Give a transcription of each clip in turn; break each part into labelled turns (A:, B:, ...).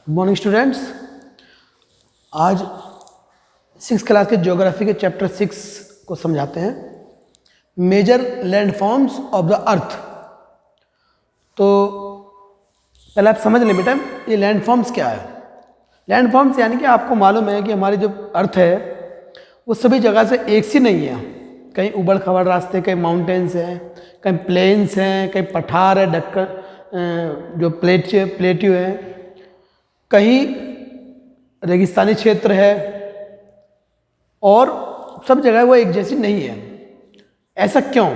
A: Good morning students. आज 6th class के geography के चैप्टर 6 को समझाते हैं, major landforms of the earth. तो पहले आप समझ लें बेटा, ये लैंडफॉर्म्स क्या है। लैंडफॉर्म्स यानी कि आपको मालूम है कि हमारी जो अर्थ है वो सभी जगह से एक सी नहीं है। कहीं उबड़ खबड़ रास्ते, कहीं माउंटेन्स हैं, कहीं प्लेन्स हैं, कहीं पठार है, ढक्कन जो प्लेट्यू है, कहीं रेगिस्तानी क्षेत्र है, और सब जगह वो एक जैसी नहीं है। ऐसा क्यों?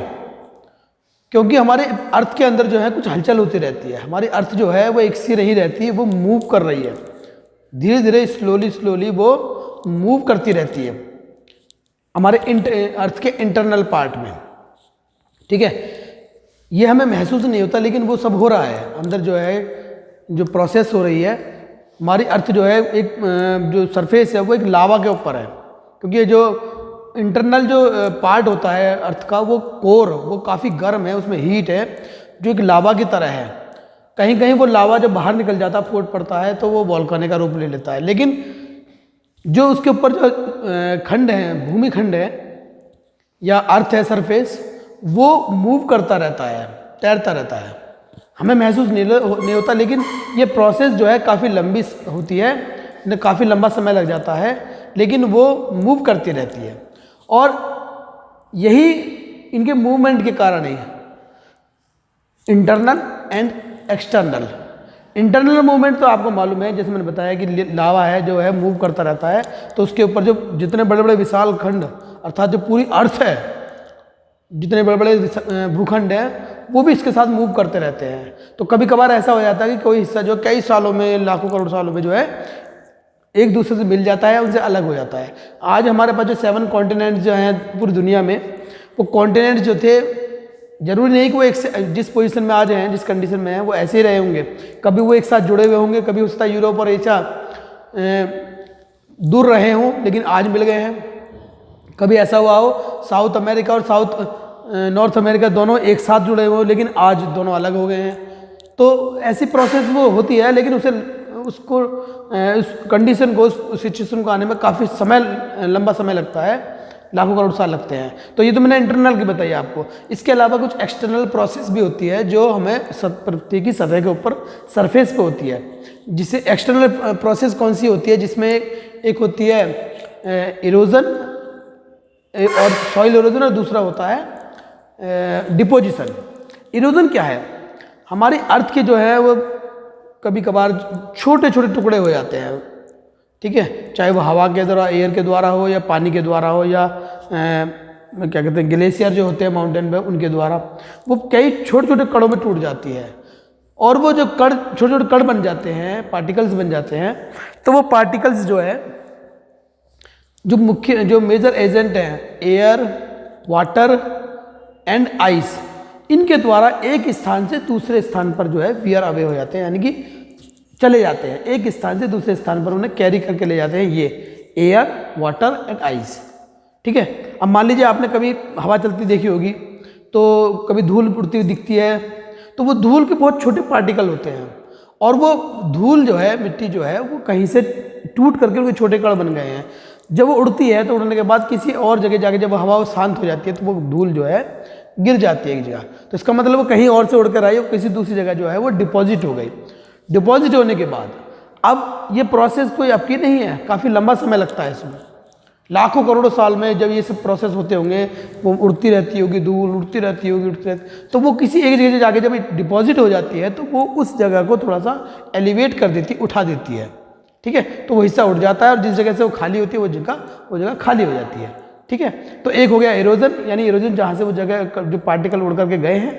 A: क्योंकि हमारे अर्थ के अंदर जो है कुछ हलचल होती रहती है। हमारी अर्थ जो है वो एक सी नहीं रहती है, वो मूव कर रही है, धीरे धीरे स्लोली वो मूव करती रहती है हमारे अर्थ के इंटरनल पार्ट में। ठीक है, ये हमें महसूस नहीं होता, लेकिन वो सब हो रहा है अंदर। जो है जो प्रोसेस हो रही है, हमारी अर्थ जो है एक जो सरफेस है वो एक लावा के ऊपर है, क्योंकि जो इंटरनल जो पार्ट होता है अर्थ का, वो कोर, वो काफ़ी गर्म है, उसमें हीट है जो एक लावा की तरह है। कहीं कहीं वो लावा जब बाहर निकल जाता है, फूट पड़ता है, तो वो वोल्केनो का रूप ले लेता है। लेकिन जो उसके ऊपर जो खंड है, भूमि खंड है या अर्थ है, सरफेस, वो मूव करता रहता है, तैरता रहता है। हमें महसूस नहीं होता, लेकिन ये प्रोसेस जो है काफ़ी लंबी होती है, काफ़ी लंबा समय लग जाता है, लेकिन वो मूव करती रहती है। और यही इनके मूवमेंट के कारण है internal and external. Internal movement तो आपको मालूम है, जैसे मैंने बताया कि लावा है जो है मूव करता रहता है, तो उसके ऊपर जो जितने बड़े बड़े विशाल खंड, अर्थात जो पूरी अर्थ है, जितने बड़े बड़े भूखंड हैं, वो भी इसके साथ मूव करते रहते हैं। तो कभी कभार ऐसा हो जाता है कि कोई हिस्सा जो कई सालों में, लाखों करोड़ सालों में जो है एक दूसरे से मिल जाता है, उनसे अलग हो जाता है। आज हमारे पास जो 7 कॉन्टिनेंट्स जो हैं पूरी दुनिया में, वो कॉन्टिनेंट्स जो थे, जरूरी नहीं कि वो एक जिस पोजीशन में आज हैं, जिस कंडीशन में हैं, वो ऐसे ही रहे होंगे। कभी वो एक साथ जुड़े हुए होंगे, कभी उसका यूरोप और एशिया दूर रहे हों, लेकिन आज मिल गए हैं। कभी ऐसा हुआ हो साउथ अमेरिका और नॉर्थ अमेरिका दोनों एक साथ जुड़े हुए, लेकिन आज दोनों अलग हो गए हैं। तो ऐसी प्रोसेस वो होती है, लेकिन उसको उस कंडीशन को, उस सिचुएशन को आने में काफ़ी लंबा समय लगता है, लाखों करोड़ साल लगते हैं। तो ये तो मैंने इंटरनल की बताई आपको। इसके अलावा कुछ एक्सटर्नल प्रोसेस भी होती है जो हमें पृथ्वी की सतह के ऊपर, सरफेस पे होती है। जिसे एक्सटर्नल प्रोसेस कौन सी होती है, जिसमें एक होती है इरोजन और सॉइल इरोजन, और दूसरा होता है डिपोजिशन। इरोजन क्या है? हमारी अर्थ के जो है वो कभी कभार छोटे छोटे टुकड़े हो जाते हैं। ठीक है, चाहे वो हवा के द्वारा, एयर के द्वारा हो, या पानी के द्वारा हो, या क्या कहते हैं, ग्लेशियर जो होते हैं माउंटेन पे, उनके द्वारा वो कई छोटे छोटे कणों में टूट जाती है। और वो जो कण, छोटे छोटे कण बन जाते हैं, पार्टिकल्स बन जाते हैं। तो वो पार्टिकल्स जो है, जो मेजर एजेंट हैं, एयर, वाटर एंड आइस, इनके द्वारा एक स्थान से दूसरे स्थान पर जो है वियर अवे हो जाते हैं, यानी कि चले जाते हैं। एक स्थान से दूसरे स्थान पर उन्हें कैरी करके ले जाते हैं, ये एयर, वाटर एंड आइस। ठीक है, अब मान लीजिए आपने कभी हवा चलती देखी होगी, तो कभी धूल उड़ती हुई दिखती है, तो वो धूल के बहुत छोटे पार्टिकल होते हैं, और वो धूल जो है, मिट्टी जो है, वो कहीं से टूट करके उनके छोटे कण बन गए हैं। जब वो उड़ती है, तो उड़ने के बाद किसी और जगह जाके जब हवा शांत हो जाती है, तो वो धूल जो है गिर जाती है एक जगह। तो इसका मतलब वो कहीं और से उड़कर आई और किसी दूसरी जगह जो है वो डिपॉजिट हो गई। डिपॉजिट होने के बाद अब ये प्रोसेस कोई आपकी नहीं है, काफ़ी लंबा समय लगता है इसमें। लाखों करोड़ों साल में जब ये सब प्रोसेस होते होंगे, वो उड़ती रहती होगी धूल, उड़ती रहती होगी, तो वो किसी एक जगह जाके जब डिपॉजिट हो जाती है, तो वो उस जगह को थोड़ा सा एलिवेट कर देती, उठा देती है। ठीक है, तो वो हिस्सा उठ जाता है, और जिस जगह से वो खाली होती है वो जगह खाली हो जाती है। ठीक है, तो एक हो गया इरोजन, यानी इरोजन जहाँ से वो जगह जो पार्टिकल उड़ करके गए हैं,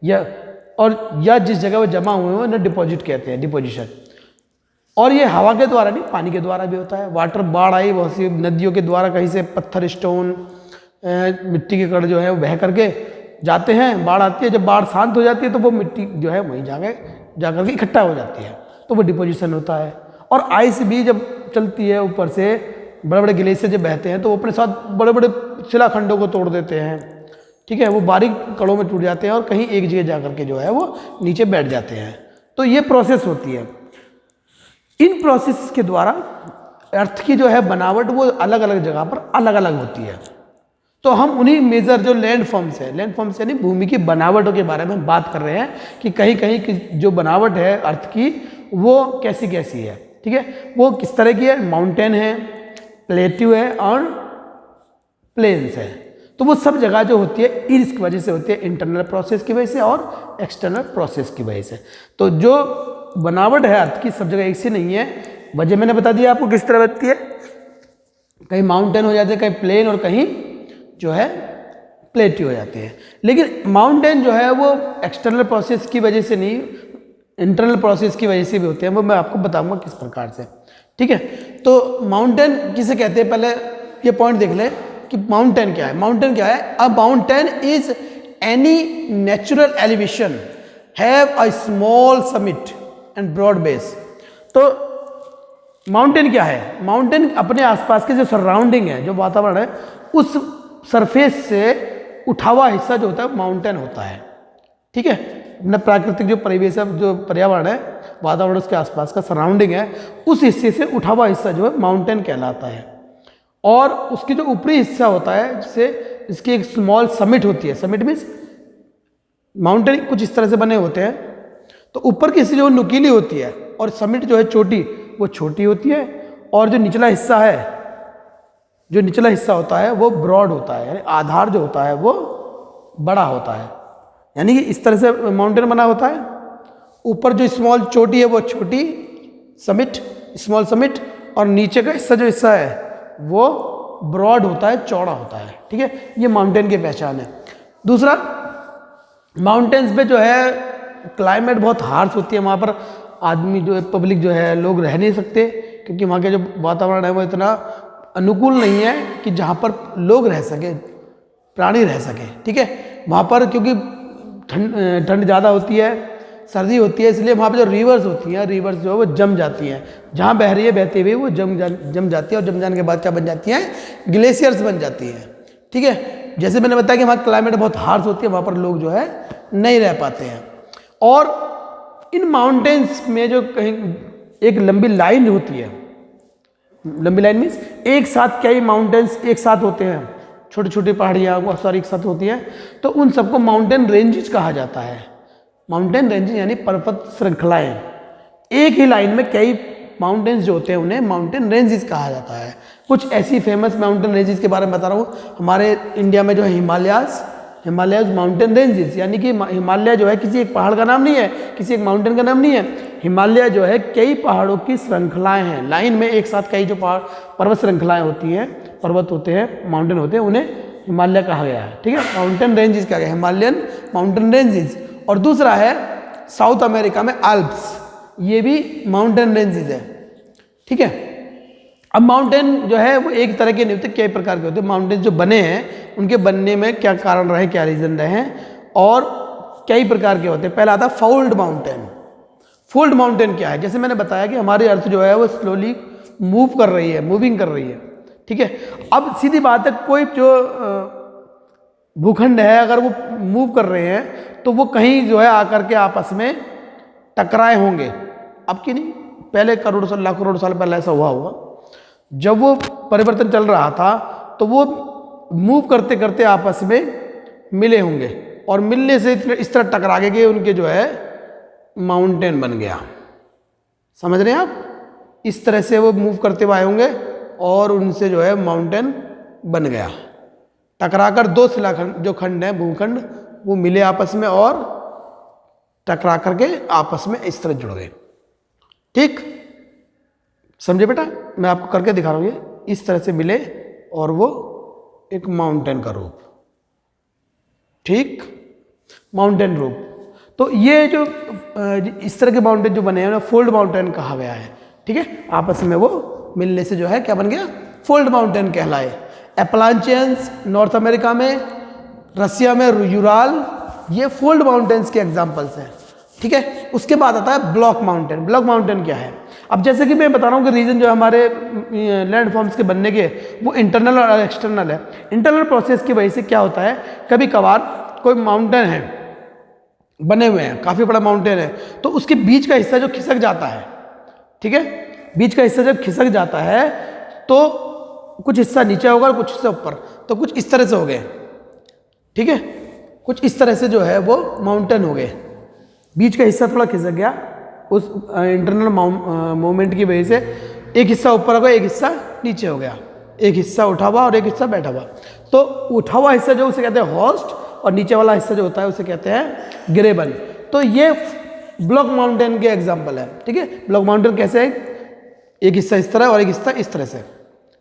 A: या जिस जगह वो जमा हुए हैं, उन्हें डिपॉजिट कहते हैं, डिपोजिशन। और ये हवा के द्वारा नहीं, पानी के द्वारा भी होता है। वाटर, बाढ़ आई, बहुत सी नदियों के द्वारा कहीं से पत्थर, स्टोन, मिट्टी के कण जो है वो बह करके जाते हैं, बाढ़ आती है। जब बाढ़ शांत हो जाती है, तो वो मिट्टी जो है वहीं जा करके इकट्ठा हो जाती है, तो वो डिपोजिशन होता है। और आइस भी जब चलती है, ऊपर से बड़े बड़े ग्लेशियर जब बहते हैं, तो वो अपने साथ बड़े बड़े शिलाखंडों को तोड़ देते हैं। ठीक है, वो बारीक कणों में टूट जाते हैं, और कहीं एक जगह जा करके जो है वो नीचे बैठ जाते हैं। तो ये प्रोसेस होती है। इन प्रोसेस के द्वारा अर्थ की जो है बनावट वो अलग अलग जगह पर अलग अलग होती है। तो हम उन्हीं मेजर जो लैंड फॉर्म्स है, लैंड फॉर्म्स यानी भूमि की बनावटों के बारे में बात कर रहे हैं कि कहीं कहीं की जो बनावट है अर्थ की वो कैसी कैसी है। ठीक है, वो किस तरह की है, माउंटेन है, प्लेट्यू है और प्लेन्स है। तो वो सब जगह जो होती है इसकी वजह से होती है, इंटरनल प्रोसेस की वजह से और एक्सटर्नल प्रोसेस की वजह से। तो जो बनावट है अर्थ की सब जगह एक सी नहीं है। वजह मैंने बता दिया आपको किस तरह बनती है, कहीं माउंटेन हो जाते हैं, कहीं प्लेन और कहीं जो है प्लेट्यू हो जाती है। लेकिन माउंटेन जो है वो एक्सटर्नल प्रोसेस की वजह से नहीं, इंटरनल प्रोसेस की वजह से भी होते हैं, वो मैं आपको बताऊंगा किस प्रकार से। ठीक है, तो माउंटेन किसे कहते हैं, पहले ये पॉइंट देख ले कि माउंटेन क्या है। माउंटेन क्या है, a mountain is any natural elevation have a small summit and broad base. तो माउंटेन क्या है, माउंटेन अपने आसपास के जो सराउंडिंग है, जो वातावरण है, उस सरफेस से उठा हुआ हिस्सा जो होता है माउंटेन होता है। ठीक है, अपना प्राकृतिक जो परिवेश है, जो पर्यावरण है, वातावरण उसके आसपास का सराउंडिंग है, उस हिस्से से उठा हुआ हिस्सा जो है माउंटेन कहलाता है। और उसकी जो ऊपरी हिस्सा होता है, जिसे इसकी एक स्मॉल समिट होती है, समिट मीन्स माउंटेन कुछ इस तरह से बने होते हैं। तो ऊपर की हिस्से जो नुकीली होती है और समिट जो है छोटी, वो छोटी होती है, और जो निचला हिस्सा है, जो निचला हिस्सा होता है वो ब्रॉड होता है, यानी आधार जो होता है वो बड़ा होता है। यानी कि इस तरह से माउंटेन बना होता है। ऊपर जो स्मॉल चोटी है वो छोटी समिट, स्मॉल समिट, और नीचे का हिस्सा जो हिस्सा है वो ब्रॉड होता है, चौड़ा होता है। ठीक है, ये माउंटेन की पहचान है। दूसरा, माउंटेन्स पे जो है क्लाइमेट बहुत हार्श होती है, वहाँ पर आदमी जो है, पब्लिक जो है, लोग रह नहीं सकते, क्योंकि वहाँ के जो वातावरण है वो इतना अनुकूल नहीं है कि जहाँ पर लोग रह सके, प्राणी रह सके। ठीक है, वहाँ पर क्योंकि ठंड ज़्यादा होती है, सर्दी होती है, इसलिए वहाँ पे जो रिवर्स होती हैं, रिवर्स जो है वो जम जाती हैं, जहाँ बह रही है बहती हुई वो जम जाती है, और जम जाने के बाद क्या बन जाती हैं, ग्लेशियर्स बन जाती हैं। ठीक है, जैसे मैंने बताया कि वहाँ क्लाइमेट बहुत हार्श होती है, वहाँ पर लोग जो है नहीं रह पाते हैं। और इन माउंटेन्स में जो कहीं एक लंबी लाइन होती है, लंबी लाइन मीन्स एक साथ कई माउंटेन्स एक साथ होते हैं, छोटी छोटी पहाड़ियाँ बहुत सारी एक साथ होती हैं, तो उन सबको माउंटेन रेंजेस कहा जाता है। माउंटेन रेंजेस यानी पर्वत श्रृंखलाएं। एक ही लाइन में कई माउंटेन्स जो होते हैं उन्हें माउंटेन रेंजेस कहा जाता है। कुछ ऐसी फेमस माउंटेन रेंजेस के बारे में बता रहा हूँ। हमारे इंडिया में जो है हिमालयाज माउंटेन रेंजेस, यानी कि हिमालय जो है किसी एक पहाड़ का नाम नहीं है, किसी एक माउंटेन का नाम नहीं है। हिमालय जो है कई पहाड़ों की श्रृंखलाएं हैं, लाइन में एक साथ कई जो पहाड़ पर्वत श्रृंखलाएं होती हैं, पर्वत होते हैं, माउंटेन होते हैं, उन्हें हिमालय कहा गया है। ठीक है, माउंटेन रेंजेस कहा गया, हिमालयन माउंटेन रेंजेस। और दूसरा है साउथ अमेरिका में आल्प्स, ये भी माउंटेन रेंजेस है। ठीक है, अब माउंटेन जो है वो एक तरह के नहीं होते, कई प्रकार के होते हैं। माउंटेन जो बने हैं उनके बनने में क्या कारण रहे, क्या रीजन रहे हैं, और कई प्रकार के होते हैं। पहला आता है फोल्ड माउंटेन। फोल्ड माउंटेन क्या है, जैसे मैंने बताया कि हमारी अर्थ जो है वो स्लोली मूविंग कर रही है। ठीक है, अब सीधी बात है, कोई जो भूखंड है अगर वो मूव कर रहे हैं तो वो कहीं जो है आकर के आपस में टकराए होंगे। अब की नहीं, पहले लाख करोड़ साल पहले ऐसा हुआ होगा, जब वो परिवर्तन चल रहा था तो वो मूव करते करते आपस में मिले होंगे, और मिलने से इस तरह टकरा के उनके जो है माउंटेन बन गया। समझ रहे हैं आप, इस तरह से वो मूव करते हुए आए होंगे और उनसे जो है माउंटेन बन गया। टकराकर दो शिलाखंड जो खंड हैं, भूखंड, वो मिले आपस में और टकरा करके आपस में इस तरह जुड़ गए। ठीक, समझे बेटा, मैं आपको करके दिखा रहा हूँ। ये इस तरह से मिले और वो एक माउंटेन का रूप, ठीक, माउंटेन रूप। तो ये जो इस तरह के माउंटेन जो बने हैं उन्हें फोल्ड माउंटेन कहा गया है। ठीक है, आपस में वो मिलने से जो है क्या बन गया, फोल्ड माउंटेन कहलाए। एपलांचियंस नॉर्थ अमेरिका में, रसिया में यूराल, ये फोल्ड माउंटेन्स के एग्जाम्पल्स हैं। ठीक है, उसके बाद आता है ब्लॉक माउंटेन। ब्लॉक माउंटेन क्या है, अब जैसे कि मैं बता रहा हूँ कि रीजन जो हमारे लैंड फॉर्म्स के बनने के वो इंटरनल और एक्सटर्नल है। इंटरनल प्रोसेस की वजह से क्या होता है, कभी कभार कोई माउंटेन है बने हुए हैं, काफ़ी बड़ा माउंटेन है, तो उसके बीच का हिस्सा जो खिसक जाता है, ठीक है, बीच का हिस्सा जब खिसक जाता है तो कुछ हिस्सा नीचे होगा और कुछ हिस्सा ऊपर, तो कुछ इस तरह से हो गए, ठीक है, कुछ इस तरह से जो है वो माउंटेन हो गए। बीच का हिस्सा थोड़ा खिसक गया उस इंटरनल मूवमेंट की वजह से, एक हिस्सा ऊपर हो गया, एक हिस्सा नीचे हो गया, एक हिस्सा उठा हुआ और एक हिस्सा बैठा हुआ। तो उठा हुआ हिस्सा जो उसे कहते हैं होस्ट, और नीचे वाला हिस्सा जो होता है उसे कहते हैं ग्रेबन। तो ये ब्लॉक माउंटेन के एग्जाम्पल है, ठीक है। ब्लॉक माउंटेन कैसे है, एक हिस्सा इस तरह और एक हिस्सा इस तरह से।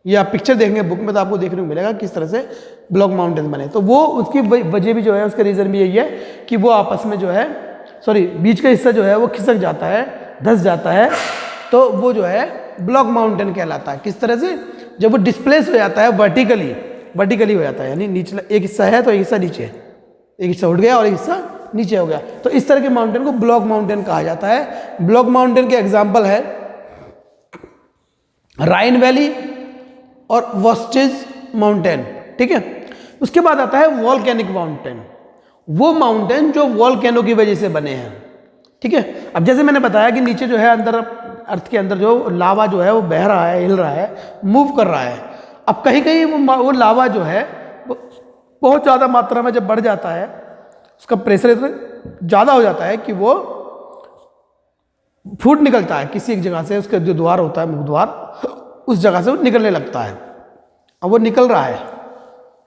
A: ये आप पिक्चर देखेंगे बुक में तो आपको देखने को मिलेगा किस तरह से ब्लॉक माउंटेन बने। तो वो उसकी वजह भी जो है, उसका रीज़न भी यही है कि वो आपस में जो है, सॉरी, बीच का हिस्सा जो है वो खिसक जाता है, धंस जाता है, तो वो जो है ब्लॉक माउंटेन कहलाता है। किस तरह से, जब वो डिस्प्लेस हो जाता है वर्टिकली हो जाता है, यानी नीचे एक हिस्सा है तो एक हिस्सा नीचे, एक हिस्सा उठ गया और एक हिस्सा नीचे हो गया, तो इस तरह के माउंटेन को ब्लॉक माउंटेन कहा जाता है। ब्लॉक माउंटेन के एग्जाम्पल है राइन वैली और वॉस्टेज माउंटेन, ठीक है। उसके बाद आता है वॉल्केनिक माउंटेन, वो माउंटेन जो वॉल्केनो की वजह से बने हैं, ठीक है। अब जैसे मैंने बताया कि नीचे जो है अंदर अर्थ के अंदर जो लावा जो है वो बह रहा है, हिल रहा है, मूव कर रहा है। अब कहीं कहीं वो लावा जो है बहुत ज़्यादा मात्रा में जब बढ़ जाता है, उसका प्रेशर इतना ज़्यादा हो जाता है कि वो फूट निकलता है किसी एक जगह से, उसका जो द्वार होता है, मुख द्वार, उस जगह से वो निकलने लगता है। अब वो निकल रहा है,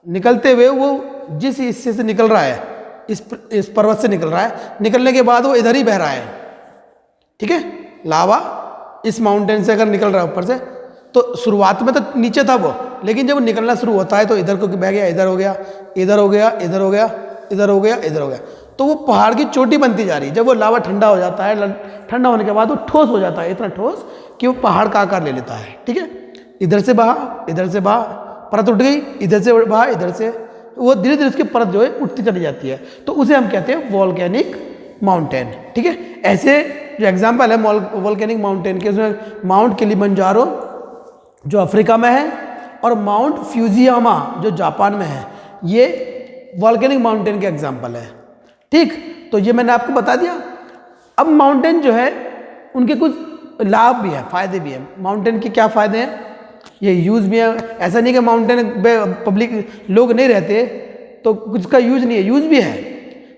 A: निकलते हुए वो जिस हिस्से से निकल रहा है, इस पर्वत से निकल रहा है, निकलने के बाद वो इधर ही बह रहा है, ठीक है। लावा इस माउंटेन से अगर निकल रहा है ऊपर से, तो शुरुआत में तो नीचे था वो, लेकिन जब निकलना शुरू होता है तो इधर को बह गया, इधर हो गया, इधर हो गया, इधर हो गया, इधर हो गया, इधर हो गया, तो वो पहाड़ की चोटी बनती जा रही है। जब वो लावा ठंडा हो जाता है, ठंडा होने के बाद वो ठोस हो जाता है, इतना ठोस कि वो पहाड़ का आकार ले लेता है, ठीक है। इधर से बहा, इधर से बहा, परत उठ गई, इधर से बहा, इधर से, वो धीरे धीरे उसकी परत जो है उठती चली जाती है, तो उसे हम कहते हैं वॉल्केनिक माउंटेन, ठीक है। ऐसे जो एग्जाम्पल है वॉल्केनिक माउंटेन के, उसमें माउंट किलिमंजारो जो अफ्रीका में है और माउंट फ्यूजियामा जो जापान में है, ये वॉल्केनिक माउंटेन के एग्जाम्पल है, ठीक। तो ये मैंने आपको बता दिया। अब माउंटेन जो है उनके कुछ लाभ भी है, फायदे भी हैं। माउंटेन के क्या फायदे हैं, ये यूज़ भी है। ऐसा नहीं कि माउंटेन पे पब्लिक लोग नहीं रहते तो कुछ का यूज़ नहीं है, यूज़ भी है।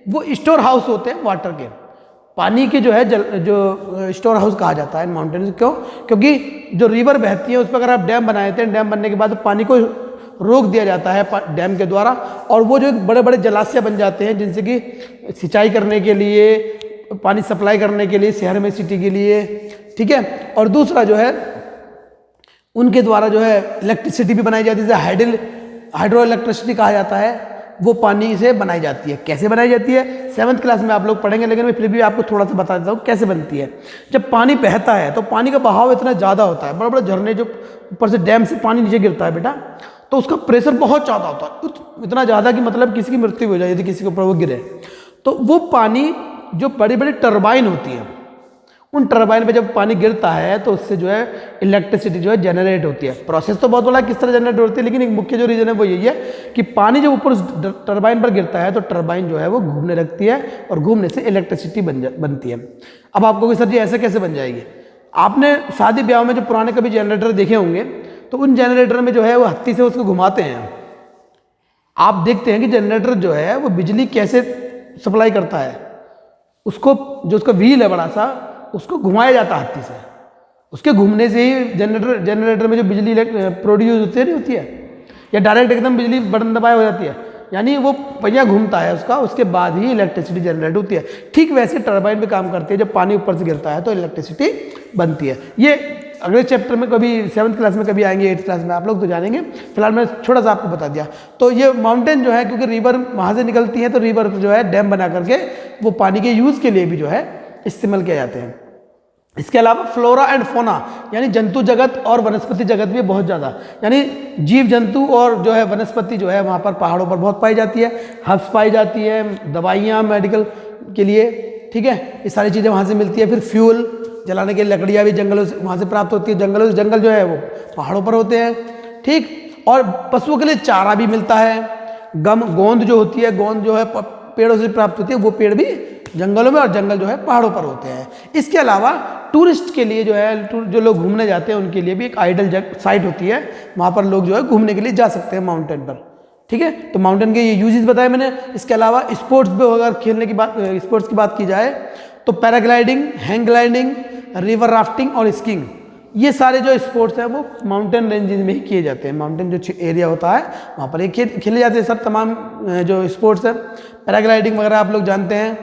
A: वो स्टोर हाउस होते हैं वाटर के, पानी के जो है जो स्टोर हाउस कहा जाता है माउंटेन। क्यों, क्योंकि जो रिवर बहती है उस पर अगर आप डैम बनाते हैं, डैम बनने के बाद पानी को रोक दिया जाता है डैम के द्वारा, और वो जो बड़े बड़े जलाशय बन जाते हैं जिनसे कि सिंचाई करने के लिए, पानी सप्लाई करने के लिए शहर में, सिटी के लिए, ठीक है। और दूसरा जो है उनके द्वारा जो है इलेक्ट्रिसिटी भी बनाई जाती है, हाइड्रो इलेक्ट्रिसिटी कहा जाता है, वो पानी से बनाई जाती है। कैसे बनाई जाती है 7th क्लास में आप लोग पढ़ेंगे, लेकिन मैं फिर भी आपको थोड़ा सा बता देता हूँ कैसे बनती है। जब पानी बहता है तो पानी का बहाव इतना ज़्यादा होता है, बड़े बड़े झरने जो ऊपर से डैम से पानी नीचे गिरता है बेटा, तो उसका प्रेशर बहुत ज़्यादा होता है, इतना ज़्यादा कि मतलब किसी की मृत्यु हो जाए यदि किसी के ऊपर वो गिरे। तो वो पानी जो बड़ी बड़ी टरबाइन होती है, उन टरबाइन पे जब पानी गिरता है तो उससे जो है इलेक्ट्रिसिटी जो है जनरेट होती है। प्रोसेस तो बहुत बड़ा किस तरह जनरेट होती है, लेकिन एक मुख्य जो रीज़न है वो यही है कि पानी जब ऊपर उस टरबाइन पर गिरता है तो टरबाइन जो है वो घूमने लगती है और घूमने से इलेक्ट्रिसिटी बनती है। अब आपको सर जी ऐसे कैसे बन जाएगी, आपने शादी ब्याह में जो पुराने कभी जनरेटर देखे होंगे तो उन जनरेटर में जो है वो हत्ती से उसको घुमाते हैं। आप देखते हैं कि जनरेटर जो है वो बिजली कैसे सप्लाई करता है, उसको जो उसका व्हील है बड़ा सा, उसको घुमाया जाता है हत्ती से, उसके घूमने से ही जनरेटर में जो बिजली प्रोड्यूस होती है या डायरेक्ट एकदम बिजली बटन दबाए हो जाती है, यानी वो पहिया घूमता है उसका, उसके बाद ही इलेक्ट्रिसिटी जनरेट होती है। ठीक वैसे टरबाइन पे काम करती है, जब पानी ऊपर से गिरता है तो इलेक्ट्रिसिटी बनती है। ये अगले चैप्टर में कभी 7th क्लास में कभी आएंगे, 8th क्लास में आप लोग तो जानेंगे, फिलहाल मैं छोटा सा आपको बता दिया। तो ये माउंटेन जो है क्योंकि रिवर वहाँ से निकलती है तो रिवर जो है डैम बना करके वो पानी के यूज़ के लिए भी जो है इस्तेमाल किए जाते हैं। इसके अलावा फ्लोरा एंड फोना यानी जंतु जगत और वनस्पति जगत भी बहुत ज़्यादा, यानी जीव जंतु और जो है वनस्पति जो है वहाँ पर पहाड़ों पर बहुत पाई जाती है। हर्ब्स पाई जाती है, दवाइयाँ मेडिकल के लिए, ठीक है, ये सारी चीज़ें वहाँ से मिलती है। फिर फ्यूल जलाने के लकड़ियाँ भी जंगलों से वहाँ से प्राप्त होती है, जंगलों से, जंगल जो है वो पहाड़ों पर होते हैं, ठीक। और पशुओं के लिए चारा भी मिलता है, गोंद जो होती है, गोंद जो है पेड़ों से प्राप्त होती है, वो पेड़ भी जंगलों में और जंगल जो है पहाड़ों पर होते हैं। इसके अलावा टूरिस्ट के लिए जो है, जो लोग घूमने जाते हैं उनके लिए भी एक आइडल साइट होती है, वहाँ पर लोग जो है घूमने के लिए जा सकते हैं माउंटेन पर। ठीक है, तो माउंटेन के ये यूजेस बताए मैंने। इसके अलावा स्पोर्ट्स में अगर खेलने की बात, स्पोर्ट्स की बात की जाए तो paragliding, hang gliding, river rafting और स्कीइंग, ये सारे जो स्पोर्ट्स हैं वो माउंटेन रेंजेस में ही किए जाते हैं। माउंटेन जो एरिया होता है वहाँ पर ये खेले जाते हैं सर तमाम जो स्पोर्ट्स है। पैराग्लाइडिंग वगैरह आप लोग जानते हैं,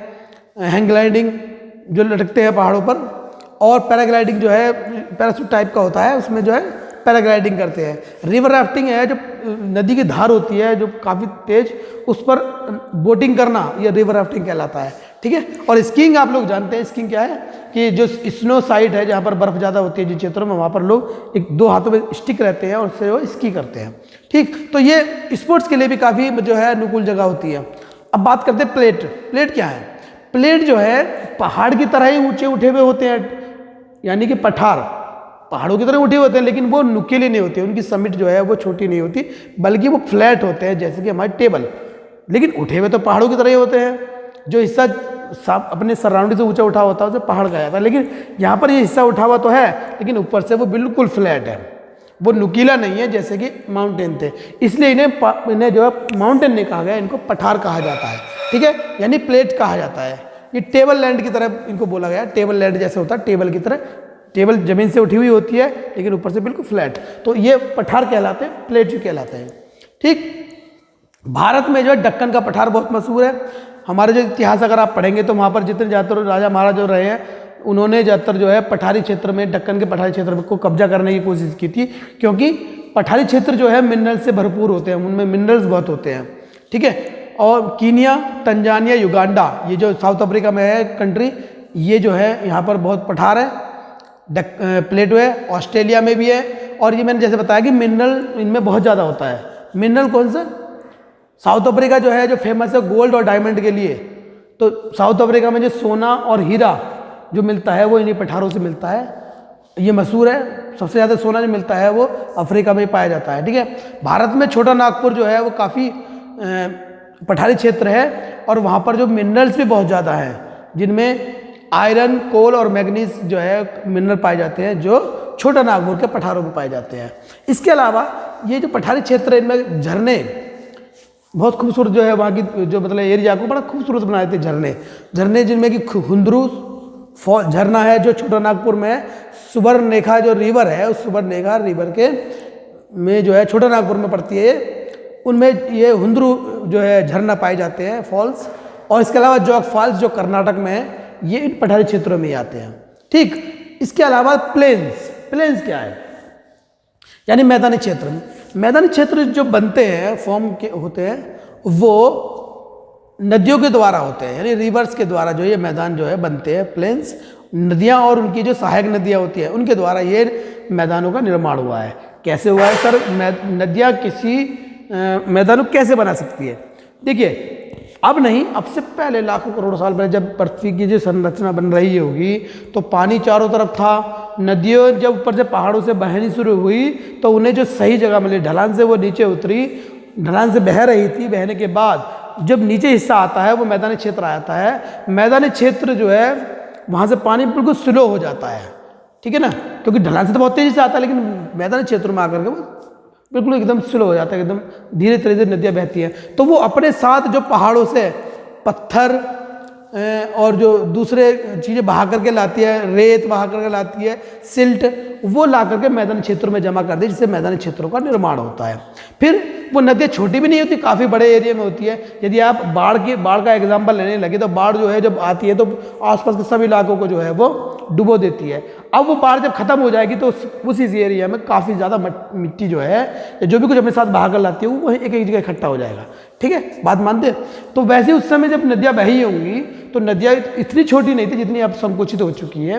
A: हैंग ग्लाइडिंग जो लटकते हैं पहाड़ों पर, और पैराग्लाइडिंग जो है पैराशूट टाइप का होता है, उसमें जो है पैराग्लाइडिंग करते हैं। रिवर राफ्टिंग है, जो नदी की धार होती है जो काफ़ी तेज, उस पर बोटिंग करना, ये रिवर राफ्टिंग कहलाता है। ठीक है, और स्कीइंग आप लोग जानते हैं, स्कीइंग क्या है कि जो स्नो साइट है जहाँ पर बर्फ़ ज़्यादा होती है जिन क्षेत्रों में, वहाँ पर लोग एक दो हाथों में स्टिक रहते हैं और उससे वो स्की करते हैं। ठीक, तो ये स्पोर्ट्स के लिए भी काफ़ी जो है अनुकूल जगह होती है। अब बात करते हैं प्लेट। प्लेट क्या है? प्लेट जो है पहाड़ की तरह ही ऊंचे उठे हुए होते हैं, यानी कि पठार पहाड़ों की तरह उठे होते हैं, लेकिन वो नुकीले नहीं होते, उनकी समिट जो है वो छोटी नहीं होती, बल्कि वो फ्लैट होते हैं जैसे कि हमारे टेबल, लेकिन उठे हुए तो पहाड़ों की तरह ही होते हैं। जो हिस्सा अपने सराउंडिंग से ऊंचा उठा होता है उसे पहाड़ कहा जाता है, लेकिन यहाँ पर ये हिस्सा उठा हुआ तो है, लेकिन ऊपर से वो बिल्कुल फ्लैट है, वो नुकीला नहीं है जैसे कि माउंटेन थे, इसलिए इन्हें जो है माउंटेन नहीं कहा गया, इनको पठार कहा जाता है। ठीक है, यानी प्लेट कहा जाता है। ये टेबल लैंड की तरह इनको बोला गया, टेबल लैंड जैसे होता है टेबल की तरह, टेबल जमीन से उठी हुई होती है लेकिन ऊपर से बिल्कुल फ्लैट, तो ये पठार कहलाते हैं, प्लेट जो कहलाते हैं। ठीक, भारत में जो है दक्कन का पठार बहुत मशहूर है। हमारे जो इतिहास अगर आप पढ़ेंगे तो वहाँ पर जितने ज़्यादातर राजा महाराज जो रहे हैं, उन्होंने ज़्यादातर जो है पठारी क्षेत्र में, दक्कन के पठारी क्षेत्र को कब्जा करने की कोशिश की थी, क्योंकि पठारी क्षेत्र जो है मिनरल से भरपूर होते हैं, उनमें मिनरल्स बहुत होते हैं। ठीक है, और कीनिया, तंजानिया, युगांडा, ये जो साउथ अफ्रीका में है कंट्री, ये जो है यहाँ पर बहुत पठार है, प्लेटो है। ऑस्ट्रेलिया में भी है, और ये मैंने जैसे बताया कि मिनरल इनमें बहुत ज़्यादा होता है। मिनरल कौन सा? साउथ अफ्रीका जो है जो फेमस है गोल्ड और डायमंड के लिए, तो साउथ अफ्रीका में जो सोना और हीरा जो मिलता है वो इन्हीं पठारों से मिलता है, ये मशहूर है। सबसे ज़्यादा सोना जो मिलता है वो अफ्रीका में पाया जाता है। ठीक है, भारत में छोटा नागपुर जो है वो काफ़ी पठारी क्षेत्र है, और वहाँ पर जो मिनरल्स भी बहुत ज़्यादा हैं, जिनमें आयरन, कोल और मैग्नीज जो है मिनरल पाए जाते हैं, जो छोटा नागपुर के पठारों में पाए जाते हैं। इसके अलावा ये जो पठारी क्षेत्र है, इनमें झरने बहुत खूबसूरत जो है, वहाँ की जो मतलब एरिया को बड़ा खूबसूरत बनाए थे झरने जिनमें कि हुंदरू फॉल झरना है जो छोटा नागपुर में है। सुबर्णरेखा जो रिवर है, उस सुबर्णरेखा रिवर के में जो है छोटा नागपुर में पड़ती है, उनमें ये हुंदरू जो है झरना पाए जाते हैं, फॉल्स। और इसके अलावा जॉग फॉल्स जो कर्नाटक में है, ये इन पठारी क्षेत्रों में ही आते हैं। ठीक, इसके अलावा प्लेन्स क्या है? यानी मैदानी क्षेत्र। मैदानी क्षेत्र जो बनते हैं, फॉर्म के होते हैं, वो नदियों के द्वारा होते हैं, यानी रिवर्स के द्वारा जो ये मैदान जो है बनते हैं। प्लेन्स नदियाँ और उनकी जो सहायक नदियाँ होती हैं उनके द्वारा ये मैदानों का निर्माण हुआ है। कैसे हुआ है सर? नदियाँ किसी मैदानों कैसे बना सकती है? देखिए, अब नहीं, अब से पहले लाखों करोड़ों साल पहले जब पृथ्वी की जो संरचना बन रही होगी तो पानी चारों तरफ था। नदियों जब ऊपर से पहाड़ों से बहनी शुरू हुई तो उन्हें जो सही जगह मिली, ढलान से वो नीचे उतरी, ढलान से बह रही थी, बहने के बाद जब नीचे हिस्सा आता है वो मैदानी क्षेत्र आता है। मैदानी क्षेत्र जो है वहाँ से पानी बिल्कुल स्लो हो जाता है, ठीक है ना, क्योंकि ढलान से तो बहुत तेज़ी से आता है, लेकिन मैदानी क्षेत्रों में आकर के वो बिल्कुल एकदम स्लो हो जाता है, एकदम धीरे धीरे नदियाँ बहती हैं। तो वो अपने साथ जो पहाड़ों से पत्थर और जो दूसरे चीज़ें बहा करके लाती है, रेत बहा करके लाती है, सिल्ट, वो ला करके मैदानी क्षेत्रों में जमा कर दी, जिससे मैदानी क्षेत्रों का निर्माण होता है। फिर वो नदियाँ छोटी भी नहीं होती, काफ़ी बड़े एरिया में होती है। यदि आप बाढ़ का एग्जाम्पल लेने लगे तो बाढ़ जो है जब आती है तो आसपास के सभी इलाकों को जो है वो डुबो देती है। अब वो बाढ़ जब खत्म हो जाएगी तो उसी एरिया में काफ़ी ज़्यादा मिट्टी जो है या जो भी कुछ अपने साथ बहा कर लाती है वो वहीं एक जगह इकट्ठा हो जाएगा। ठीक है, बात मानते हैं? तो वैसे उस समय जब नदियाँ बही होंगी तो नदियाँ इतनी छोटी नहीं थी जितनी अब संकुचित हो चुकी है।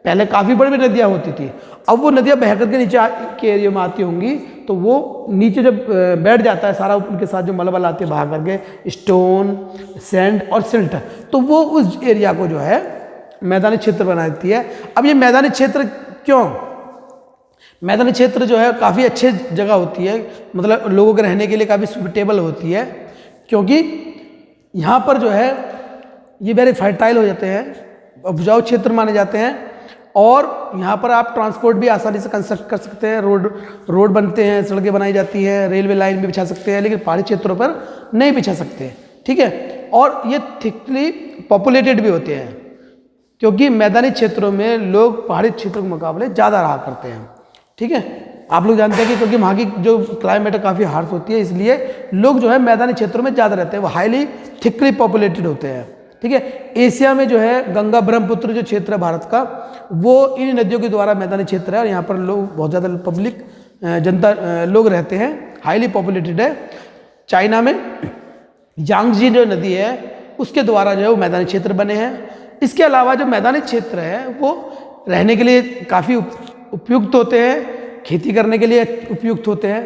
A: पहले काफ़ी बड़ी बड़ी नदियाँ होती थी, अब वो नदियाँ बह करके नीचे के एरिया में आती होंगी तो वो नीचे जब बैठ जाता है सारा, उनके साथ जो मलबल आते हैं बहा करके, स्टोन, सैंड और सिल्ट, तो वो उस एरिया को जो है मैदानी क्षेत्र बना देती है। अब ये मैदानी क्षेत्र क्यों? मैदानी क्षेत्र जो है काफ़ी अच्छी जगह होती है, मतलब लोगों के रहने के लिए काफ़ी सुटेबल होती है, क्योंकि यहाँ पर जो है ये वेरी फर्टाइल हो जाते हैं, उपजाऊ क्षेत्र माने जाते हैं, और यहाँ पर आप ट्रांसपोर्ट भी आसानी से कंस्ट्रक्ट कर सकते हैं, रोड बनते हैं, सड़कें बनाई जाती हैं, रेलवे लाइन भी बिछा सकते हैं, लेकिन पहाड़ी क्षेत्रों पर नहीं बिछा सकते, ठीक है। और ये थिकली पॉपुलेटेड भी होते हैं, क्योंकि मैदानी क्षेत्रों में लोग पहाड़ी क्षेत्रों के मुकाबले ज़्यादा रहा करते हैं, ठीक है। आप लोग जानते हैं कि क्योंकि वहाँ की जो क्लाइमेट है काफ़ी हार्श होती है, इसलिए लोग जो है मैदानी क्षेत्रों में ज़्यादा रहते हैं, वो हाईली थिकली पॉपुलेटेड होते हैं, ठीक है। एशिया में जो है गंगा ब्रह्मपुत्र जो क्षेत्र है भारत का, वो इन नदियों के द्वारा मैदानी क्षेत्र है, और यहाँ पर लोग बहुत ज़्यादा पब्लिक जनता लोग रहते हैं, हाईली पॉपुलेटेड है। चाइना में यांगजी जो नदी है उसके द्वारा जो है वो मैदानी क्षेत्र बने हैं। इसके अलावा जो मैदानी क्षेत्र है वो रहने के लिए काफ़ी उपयुक्त होते हैं, खेती करने के लिए उपयुक्त होते हैं,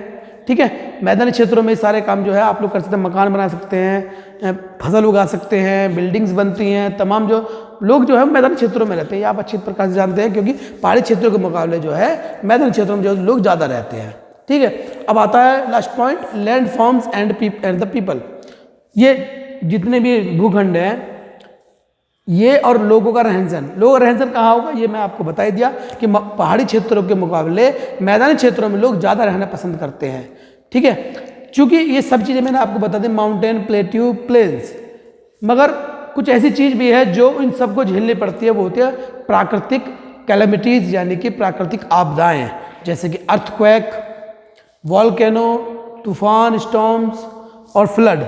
A: ठीक है। मैदानी क्षेत्रों में सारे काम जो है आप लोग कर सकते हैं, मकान बना सकते हैं, फसल उगा सकते हैं, बिल्डिंग्स बनती हैं, तमाम जो लोग जो है मैदानी क्षेत्रों में रहते हैं, ये आप अच्छी प्रकार से जानते हैं, क्योंकि पहाड़ी क्षेत्रों के मुकाबले जो है मैदानी क्षेत्रों में जो लोग ज़्यादा रहते हैं, ठीक है। अब आता है last point, land forms and the people. ये जितने भी भूखंड हैं ये और लोगों का रहन सहन, लोगों का रहन सहन कहाँ होगा, ये मैं आपको बता ही दिया कि पहाड़ी क्षेत्रों के मुकाबले मैदानी क्षेत्रों में लोग ज़्यादा रहना पसंद करते हैं, ठीक है। चूँकि ये सब चीज़ें मैंने आपको बता दी, माउंटेन, प्लेट्यू, प्लेन्स, मगर कुछ ऐसी चीज़ भी है जो इन सबको झेलनी पड़ती है, वो होती है प्राकृतिक कैलेमिटीज़, यानी कि प्राकृतिक आपदाएँ, जैसे कि अर्थक्वेक, वॉल्केनो, तूफान, स्टॉर्म्स और फ्लड।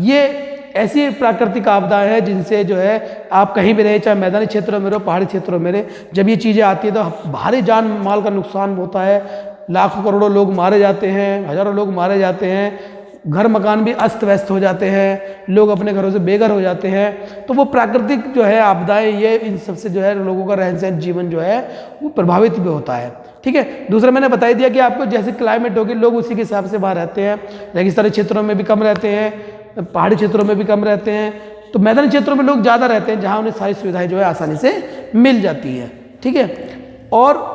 A: ये ऐसी प्राकृतिक आपदाएं हैं जिनसे जो है आप कहीं भी रहे, चाहे मैदानी क्षेत्रों में रहो, पहाड़ी क्षेत्रों में रहे, जब ये चीज़ें आती हैं तो भारी जान माल का नुकसान होता है, लाखों करोड़ों लोग मारे जाते हैं, हज़ारों लोग मारे जाते हैं, घर मकान भी अस्त व्यस्त हो जाते हैं, लोग अपने घरों से बेघर हो जाते हैं। तो वो प्राकृतिक जो है आपदाएं, ये इन सबसे जो है लोगों का रहन सहन, जीवन जो है वो प्रभावित भी होता है, ठीक है। दूसरा मैंने बता दिया कि आपको जैसे क्लाइमेट होगी लोग उसी के हिसाब से वहाँ रहते हैं, रेगिस्तानी क्षेत्रों में भी कम रहते हैं, पहाड़ी क्षेत्रों में भी कम रहते हैं, तो मैदानी क्षेत्रों में लोग ज़्यादा रहते हैं, जहाँ उन्हें सारी सुविधाएं जो है आसानी से मिल जाती हैं, ठीक है। और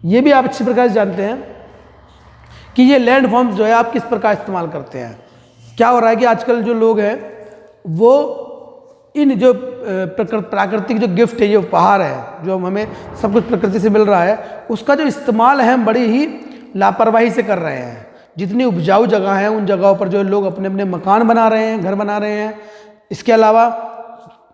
A: ये भी आप अच्छी प्रकार से जानते हैं कि ये लैंड फॉर्म्स जो है आप किस प्रकार इस्तेमाल करते हैं। क्या हो रहा है कि आजकल जो लोग हैं वो इन जो प्राकृतिक जो गिफ्ट है, जो उपहार है, जो हमें सब कुछ प्रकृति से मिल रहा है, उसका जो इस्तेमाल है हम बड़ी ही लापरवाही से कर रहे हैं। जितनी उपजाऊ जगह है उन जगहों पर जो लोग अपने अपने मकान बना रहे हैं, घर बना रहे हैं। इसके अलावा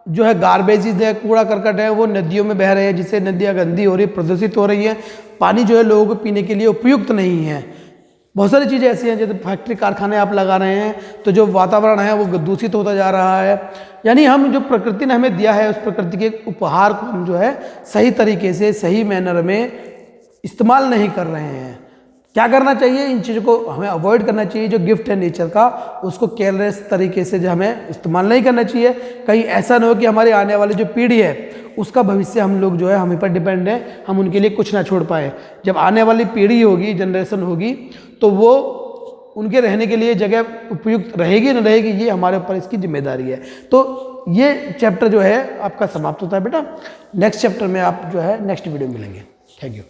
A: जो है गार्बेजेस है, कूड़ा करकट है, वो नदियों में बह रहे हैं, जिससे नदियाँ गंदी हो रही, प्रदूषित हो रही हैं, पानी जो है लोगों को पीने के लिए उपयुक्त नहीं है। बहुत सारी चीज़ें ऐसी हैं, जैसे फैक्ट्री कारखाने आप लगा रहे हैं तो जो वातावरण है वो दूषित होता जा रहा है। यानी हम जो प्रकृति ने हमें दिया है उस प्रकृति के उपहार को हम जो है सही तरीके से, सही मैनर में इस्तेमाल नहीं कर रहे हैं। क्या करना चाहिए, इन चीज़ों को हमें अवॉइड करना चाहिए। जो गिफ्ट है नेचर का उसको केयरलेस तरीके से जो हमें इस्तेमाल नहीं करना चाहिए। कहीं ऐसा न हो कि हमारी आने वाली जो पीढ़ी है उसका भविष्य हम लोग जो है हमें पर डिपेंड है, हम उनके लिए कुछ ना छोड़ पाए। जब आने वाली पीढ़ी होगी, जनरेशन होगी, तो वो उनके रहने के लिए जगह उपयुक्त रहेगी न रहेगी, ये हमारे ऊपर इसकी जिम्मेदारी है। तो ये चैप्टर जो है आपका समाप्त होता है बेटा। नेक्स्ट चैप्टर में आप जो है नेक्स्ट वीडियो में मिलेंगे। Thank you.